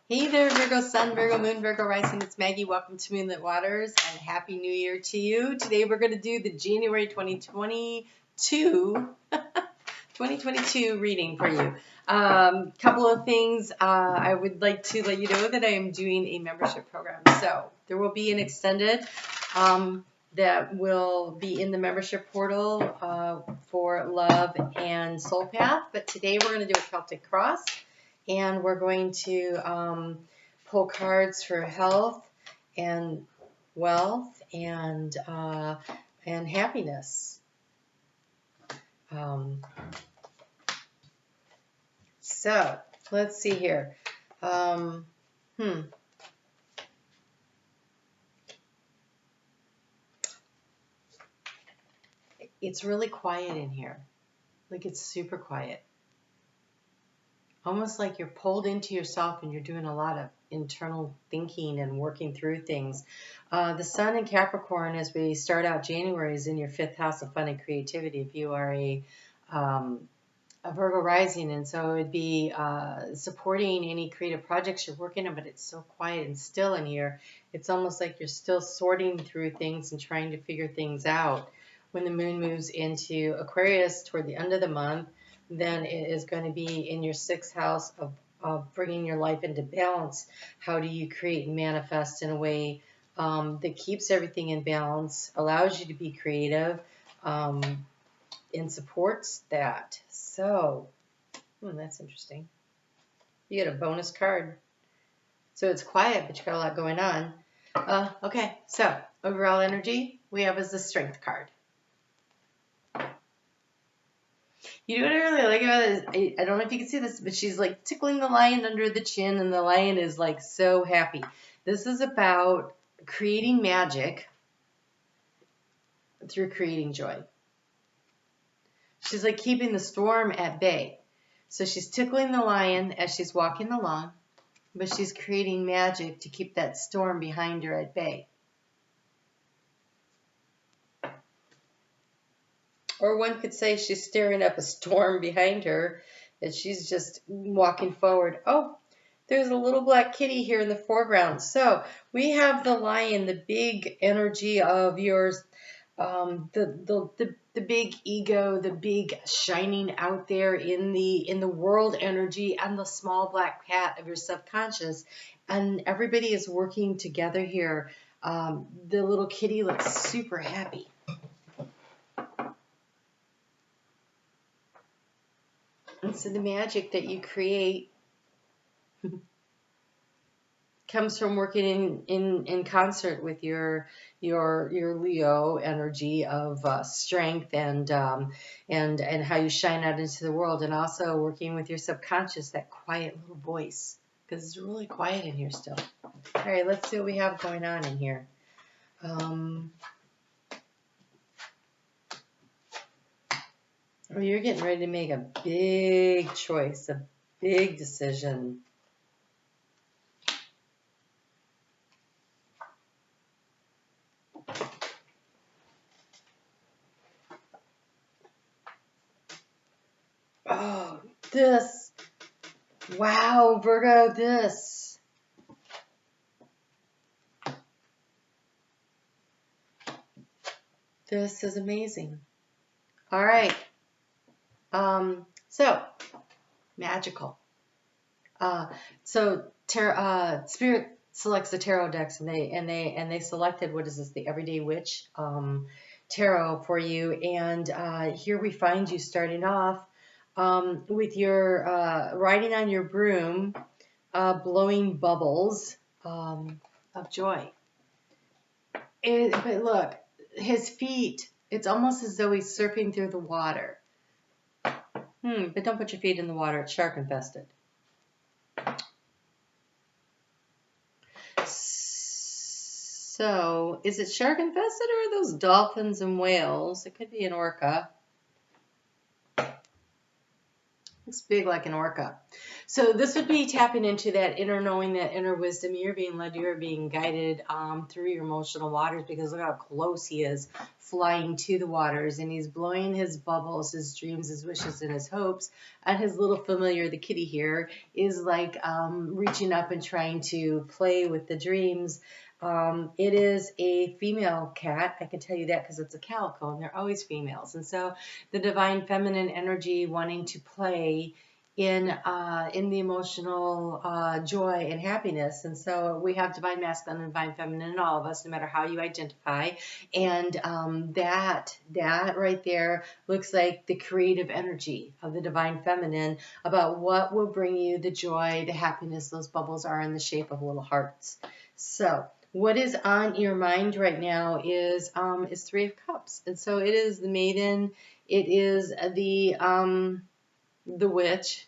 Hey there, Virgo Sun, Virgo Moon, Virgo Rising. It's Maggie. Welcome to Moonlit Waters and Happy New Year to you. Today we're going to do the January 2022 reading for you. Couple of things. I would like to let you know that I am doing a membership program. So there will be an extended that will be in the membership portal for love and soul path. But today we're going to do a Celtic cross. And we're going to pull cards for health and wealth and happiness. So let's see here. It's really quiet in here. Like, it's super quiet. Almost like you're pulled into yourself and you're doing a lot of internal thinking and working through things. The sun in Capricorn, as we start out January, is in your 5th house of fun and creativity if you are a Virgo rising. And so it would be supporting any creative projects you're working on, but it's so quiet and still in here. It's almost like you're still sorting through things and trying to figure things out. When the moon moves into Aquarius toward the end of the month, then it is going to be in your 6th house of bringing your life into balance. How do you create and manifest in a way that keeps everything in balance, allows you to be creative, and supports that? So, that's interesting. You get a bonus card. So it's quiet, but you got a lot going on. Okay, so overall energy we have is the Strength card. You know what I really like about it is, I don't know if you can see this, but she's like tickling the lion under the chin, and the lion is like so happy. This is about creating magic through creating joy. She's like keeping the storm at bay. So she's tickling the lion as she's walking along, but she's creating magic to keep that storm behind her at bay. Or one could say she's staring up a storm behind her and she's just walking forward. Oh, there's a little black kitty here in the foreground. So we have the lion, the big energy of yours, the big ego, the big shining out there in the world energy, and the small black cat of your subconscious. And everybody is working together here. The little kitty looks super happy. And so the magic that you create comes from working in concert with your Leo energy of strength and how you shine out into the world, and also working with your subconscious, that quiet little voice, because it's really quiet in here still. All right, let's see what we have going on in here. Oh, you're getting ready to make a big choice, a big decision. Oh, this. Wow, Virgo, this. This is amazing. All right. So magical. So Spirit selects the tarot decks, and they selected, what is this, the Everyday Witch tarot for you. And here we find you starting off with your riding on your broom, blowing bubbles of joy. But look, his feet, it's almost as though he's surfing through the water. But don't put your feet in the water. It's shark infested. So, is it shark infested, or are those dolphins and whales? It could be an orca. Looks big like an orca. So this would be tapping into that inner knowing, that inner wisdom. You're being led, you're being guided through your emotional waters, because look how close he is flying to the waters, and he's blowing his bubbles, his dreams, his wishes, and his hopes. And his little familiar, the kitty here, is like reaching up and trying to play with the dreams. It is a female cat. I can tell you that because it's a calico, and they're always females. And so the divine feminine energy wanting to play in the emotional joy and happiness. And so we have divine masculine and divine feminine in all of us, no matter how you identify. And that right there looks like the creative energy of the divine feminine, about what will bring you the joy, the happiness. Those bubbles are in the shape of little hearts. So what is on your mind right now is Three of Cups. And so it is the maiden, it is the witch,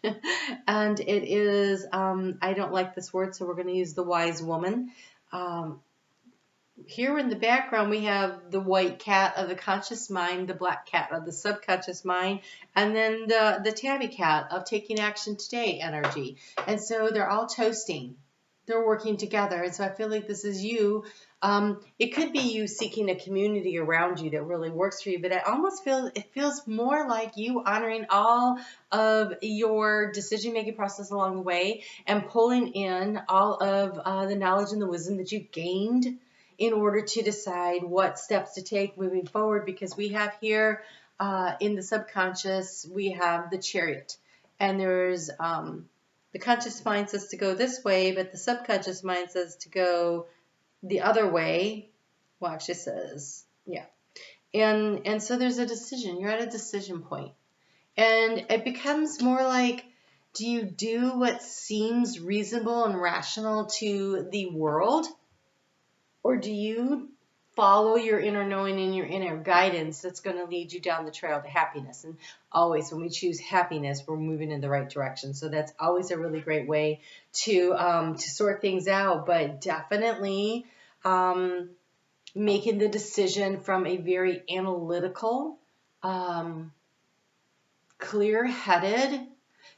and it is, I don't like this word, so we're going to use the wise woman. Here in the background, we have the white cat of the conscious mind, the black cat of the subconscious mind, and then the tabby cat of taking action today energy. And so they're all toasting. They're working together. And so I feel like this is you. It could be you seeking a community around you that really works for you, but I almost feel it feels more like you honoring all of your decision-making process along the way, and pulling in all of the knowledge and the wisdom that you gained in order to decide what steps to take moving forward. Because we have here in the subconscious, we have the Chariot, and there's the conscious mind says to go this way, but the subconscious mind says to go the other way. Well, actually says, yeah. And so there's a decision. You're at a decision point. And it becomes more like, do you do what seems reasonable and rational to the world? Or do you follow your inner knowing and your inner guidance that's going to lead you down the trail to happiness? And always when we choose happiness, we're moving in the right direction. So that's always a really great way to sort things out. But definitely making the decision from a very analytical, clear-headed.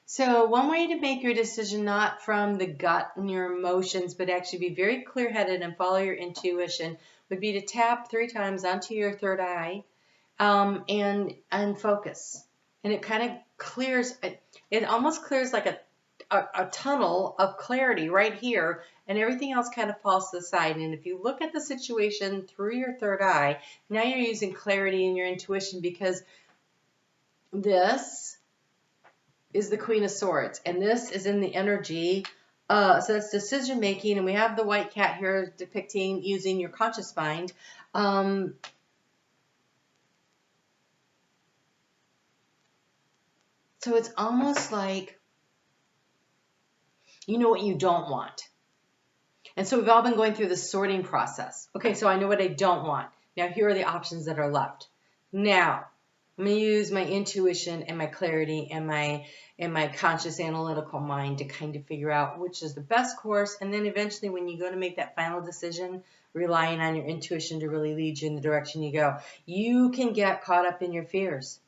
So one way to make your decision, not from the gut and your emotions, but actually be very clear-headed and follow your intuition, would be to tap 3 times onto your third eye and focus. And it kind of clears, it almost clears like a tunnel of clarity right here, and everything else kind of falls to the side. And if you look at the situation through your third eye, now you're using clarity and your intuition, because this is the Queen of Swords, and this is in the energy. So that's decision making, and we have the white cat here depicting using your conscious mind. So it's almost like you know what you don't want. And so we've all been going through the sorting process. Okay, so I know what I don't want. Now here are the options that are left. Now I'm going to use my intuition and my clarity and my conscious analytical mind to kind of figure out which is the best course. And then eventually when you go to make that final decision, relying on your intuition to really lead you in the direction you go, you can get caught up in your fears.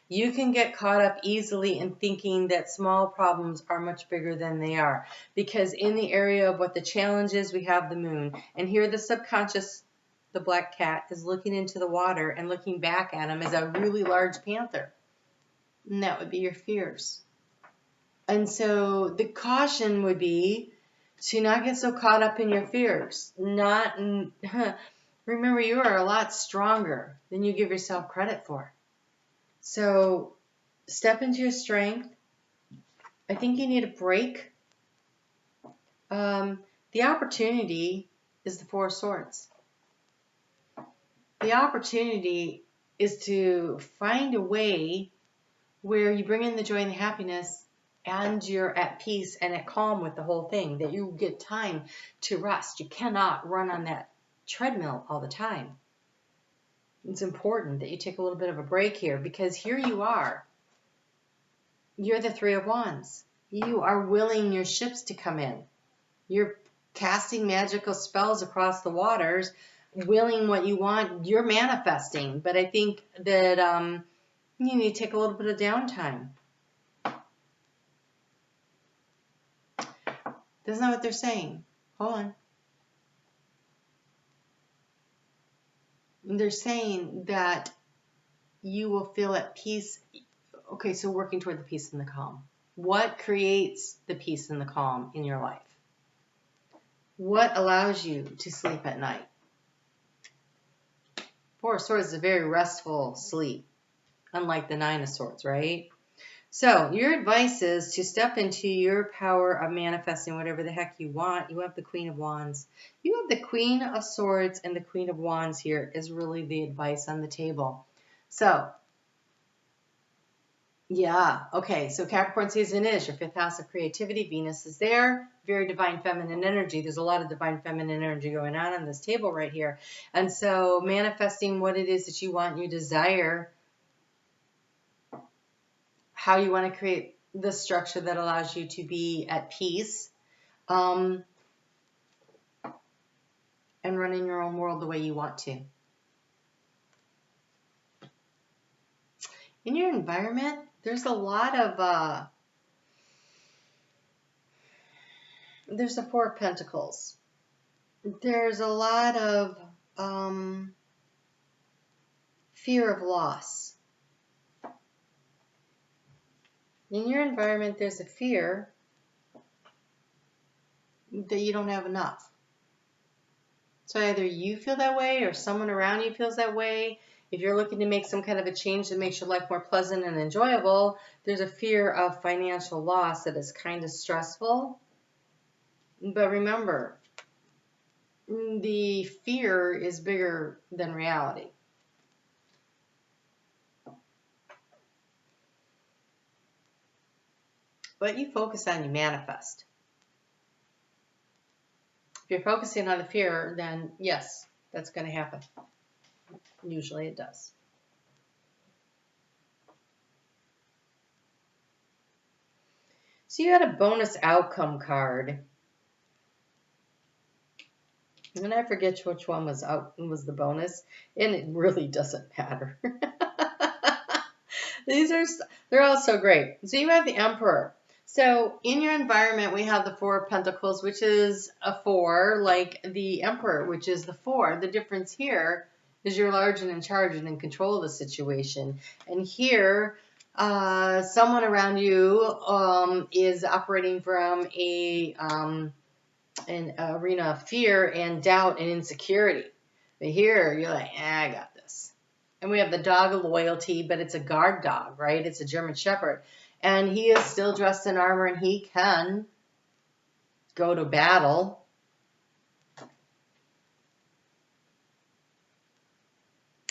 You can get caught up easily in thinking that small problems are much bigger than they are. Because in the area of what the challenge is, we have the moon. And here the subconscious, the black cat, is looking into the water, and looking back at him is a really large panther. And that would be your fears. And so the caution would be to not get so caught up in your fears. Remember, you are a lot stronger than you give yourself credit for. So step into your strength. I think you need a break. The opportunity is the Four of Swords. The opportunity is to find a way where you bring in the joy and the happiness, and you're at peace and at calm with the whole thing, that you get time to rest. You cannot run on that treadmill all the time. It's important that you take a little bit of a break here, because here you are. You're the Three of Wands. You are willing your ships to come in. You're casting magical spells across the waters, willing what you want. You're manifesting. But I think that you need to take a little bit of downtime. That's not what they're saying. Hold on. They're saying that you will feel at peace. Okay, so working toward the peace and the calm. What creates the peace and the calm in your life? What allows you to sleep at night? Four of Swords is a very restful sleep, unlike the Nine of Swords, right? So your advice is to step into your power of manifesting whatever the heck you want. You have the Queen of Wands. You have the Queen of Swords and the Queen of Wands here is really the advice on the table. So, yeah, okay, so Capricorn season is your 5th house of creativity. Venus is there. Very divine feminine energy. There's a lot of divine feminine energy going on this table right here. And so manifesting what it is that you want, you desire, how you want to create the structure that allows you to be at peace, and running your own world the way you want to. In your environment, there's a lot of, there's the Four of Pentacles. There's a lot of fear of loss. In your environment, there's a fear that you don't have enough. So either you feel that way or someone around you feels that way. If you're looking to make some kind of a change that makes your life more pleasant and enjoyable, there's a fear of financial loss that is kind of stressful. But remember, the fear is bigger than reality. But you focus on, you manifest. If you're focusing on the fear, then yes, that's going to happen. Usually it does. So you had a bonus outcome card. And I forget which one was the bonus, and it really doesn't matter. They're all so great. So you have the Emperor. So in your environment, we have the Four of Pentacles, which is a 4, like the Emperor, which is the 4. The difference here is you're large and in charge and in control of the situation. And here, someone around you is operating from an arena of fear and doubt and insecurity. But here, you're like, I got this. And we have the dog of loyalty, but it's a guard dog, right? It's a German Shepherd. And he is still dressed in armor, and he can go to battle.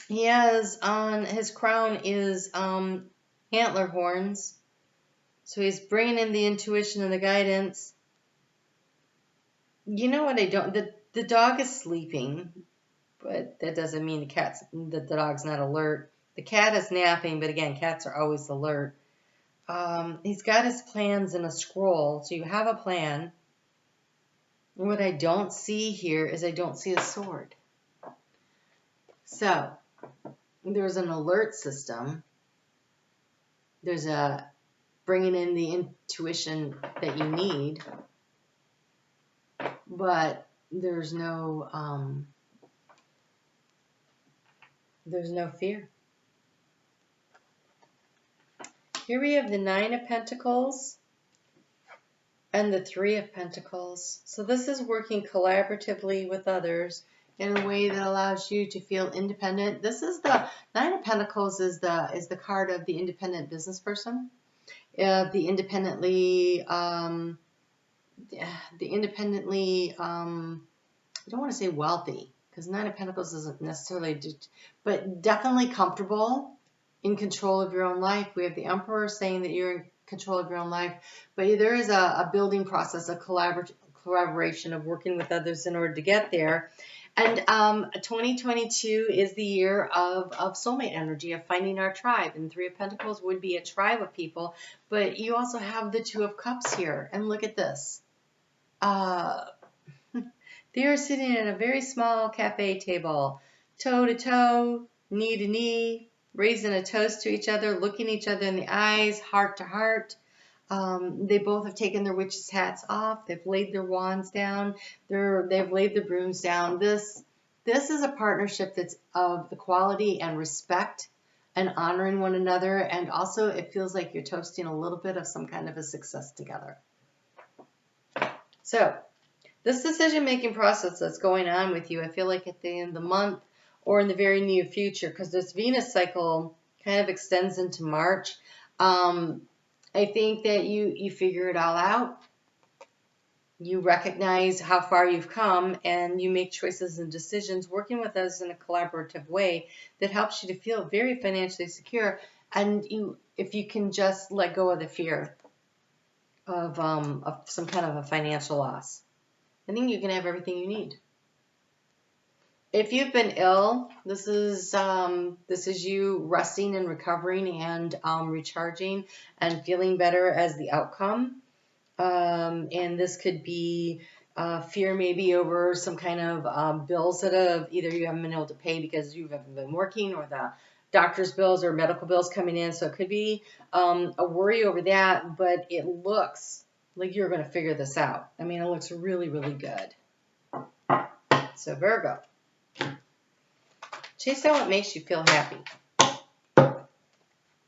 He has on his crown is antler horns. So he's bringing in the intuition and the guidance. You know what I don't... The dog is sleeping, but that doesn't mean the dog's not alert. The cat is napping, but again, cats are always alert. He's got his plans in a scroll, so you have a plan. And what I don't see here is I don't see a sword. So there's an alert system. There's a bringing in the intuition that you need, but there's no fear. Here we have the Nine of Pentacles and the Three of Pentacles. So this is working collaboratively with others in a way that allows you to feel independent. This is the Nine of Pentacles is the card of the independent business person, the independently I don't want to say wealthy, because Nine of Pentacles isn't necessarily, but definitely comfortable, in control of your own life. We have the Emperor saying that you're in control of your own life, but there is a building process, a collaboration of working with others in order to get there. And 2022 is the year of soulmate energy, of finding our tribe. And Three of Pentacles would be a tribe of people, but you also have the Two of Cups here. And look at this. They are sitting at a very small cafe table, toe to toe, knee to knee, raising a toast to each other, looking each other in the eyes, heart to heart. They both have taken their witches' hats off. They've laid their wands down. They've laid the brooms down. This is a partnership that's of equality and respect and honoring one another. And also it feels like you're toasting a little bit of some kind of a success together. So this decision-making process that's going on with you, I feel like at the end of the month or in the very near future, because this Venus cycle kind of extends into March, I think that you figure it all out. You recognize how far you've come, and you make choices and decisions working with us in a collaborative way that helps you to feel very financially secure. And if you can just let go of the fear of some kind of a financial loss, I think you can have everything you need. If you've been ill, this is you resting and recovering and recharging and feeling better as the outcome. And this could be fear maybe over some kind of bills that either you haven't been able to pay because you haven't been working, or the doctor's bills or medical bills coming in. So it could be a worry over that, but it looks like you're going to figure this out. I mean, it looks really, really good. So Virgo, chase down what makes you feel happy.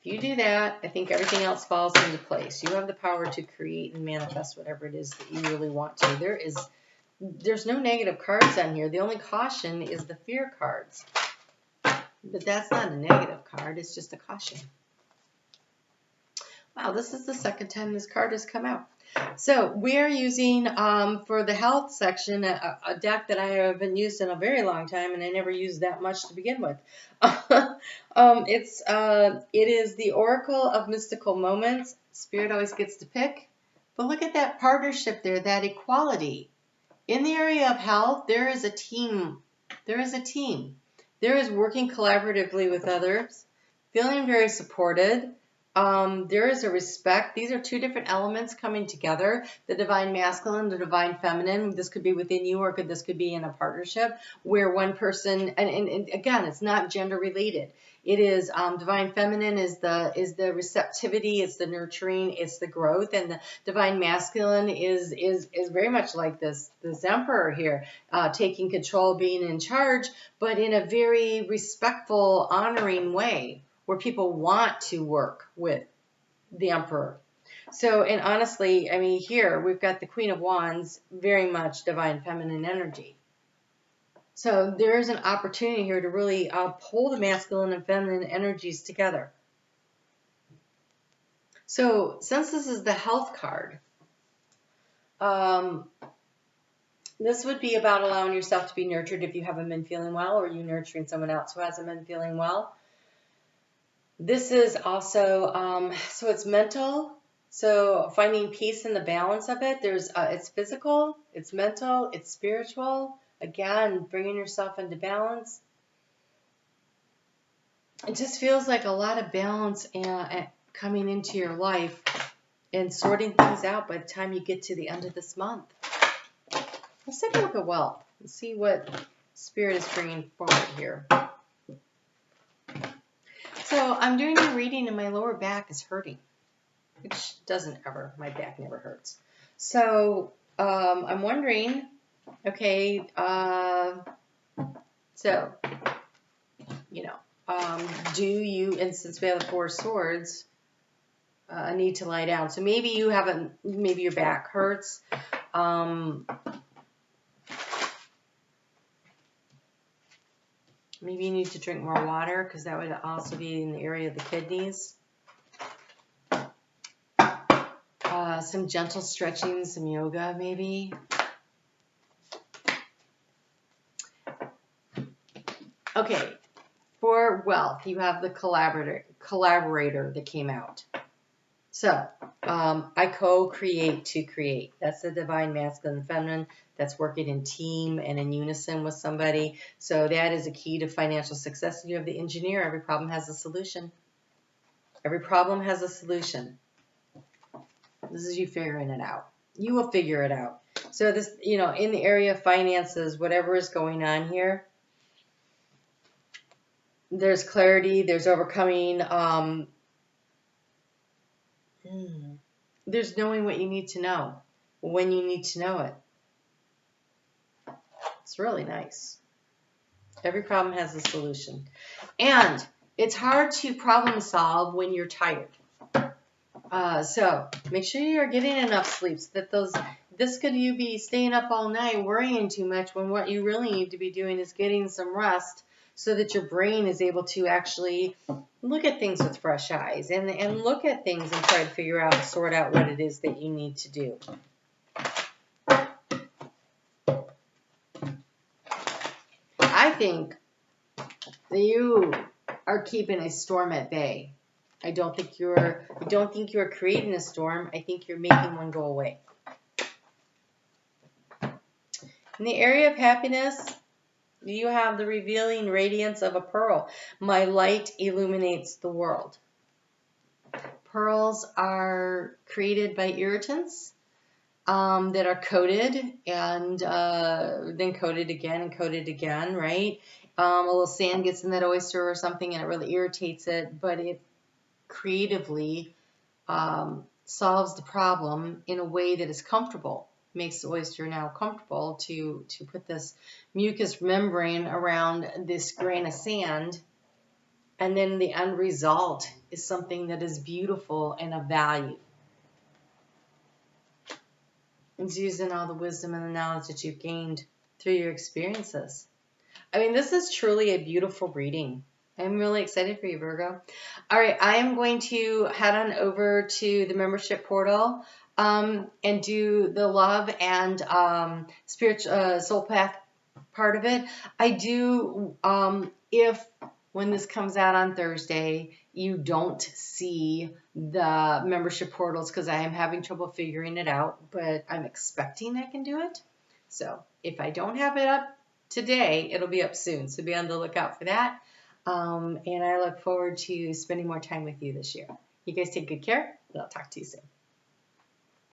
If you do that, I think everything else falls into place. You have the power to create and manifest whatever it is that you really want to. There's no negative cards on here. The only caution is the fear cards. But that's not a negative card. It's just a caution. Wow, this is the second time this card has come out. So we are using, for the health section, a deck that I haven't used in a very long time, and I never used that much to begin with. It is the Oracle of Mystical Moments. Spirit always gets to pick. But look at that partnership there, that equality. In the area of health, there is a team. There is a team. There is working collaboratively with others, feeling very supported. There is a respect. These are two different elements coming together, the divine masculine, the divine feminine. This could be within you, or this could be in a partnership where one person, and again, it's not gender related. It is divine feminine is the receptivity, it's the nurturing, it's the growth, and the divine masculine is very much like this emperor here, taking control, being in charge, but in a very respectful, honoring way, where people want to work with the emperor. So, and honestly, I mean, here we've got the Queen of Wands, very much divine feminine energy. So there is an opportunity here to really pull the masculine and feminine energies together. So since this is the health card, this would be about allowing yourself to be nurtured if you haven't been feeling well, or you nurturing someone else who hasn't been feeling well. This is also, so it's mental, so finding peace in the balance of it. It's physical, it's mental, it's spiritual. Again, bringing yourself into balance. It just feels like a lot of balance coming into your life and sorting things out by the time you get to the end of this month. Let's take a look at wealth and see what Spirit is bringing forward here. So I'm doing a reading and my lower back is hurting, which doesn't ever, my back never hurts. So I'm wondering, okay, so, you know, do you, and since we have the Four of Swords, need to lie down. So maybe you haven't, maybe your back hurts. Maybe you need to drink more water, because that would also be in the area of the kidneys. Some gentle stretching, some yoga maybe. Okay, for wealth, you have the collaborator that came out. So, I co-create to create. That's the divine masculine and feminine. That's working in team and in unison with somebody. So that is a key to financial success. You have the engineer. Every problem has a solution. Every problem has a solution. This is you figuring it out. You will figure it out. So this, you know, in the area of finances, whatever is going on here, there's clarity, there's overcoming. There's knowing what you need to know when you need to know it. It's really nice. Every problem has a solution. And it's hard to problem solve when you're tired. So make sure you're getting enough sleep so that this could you be staying up all night worrying too much when what you really need to be doing is getting some rest so that your brain is able to actually look at things with fresh eyes and look at things and try to figure out and sort out what it is that you need to do. I think that you are keeping a storm at bay. I don't think you're creating a storm. I think you're making one go away. In the area of happiness, you have the revealing radiance of a pearl. My light illuminates the world. Pearls are created by irritants that are coated and then coated again, right? A little sand gets in that oyster or something and it really irritates it, but it creatively solves the problem in a way that is comfortable. Makes the oyster now comfortable to put this mucus membrane around this grain of sand, and then the end result is something that is beautiful and of value. It's using all the wisdom and the knowledge that you've gained through your experiences. I mean, this is truly a beautiful reading. I'm really excited for you, Virgo. All right, I am going to head on over to the membership portal and do the love and spiritual soul path part of it. I do, if when this comes out on Thursday, you don't see the membership portals because I am having trouble figuring it out, but I'm expecting I can do it. So if I don't have it up today, it'll be up soon. So be on the lookout for that. And I look forward to spending more time with you this year. You guys take good care, and I'll talk to you soon.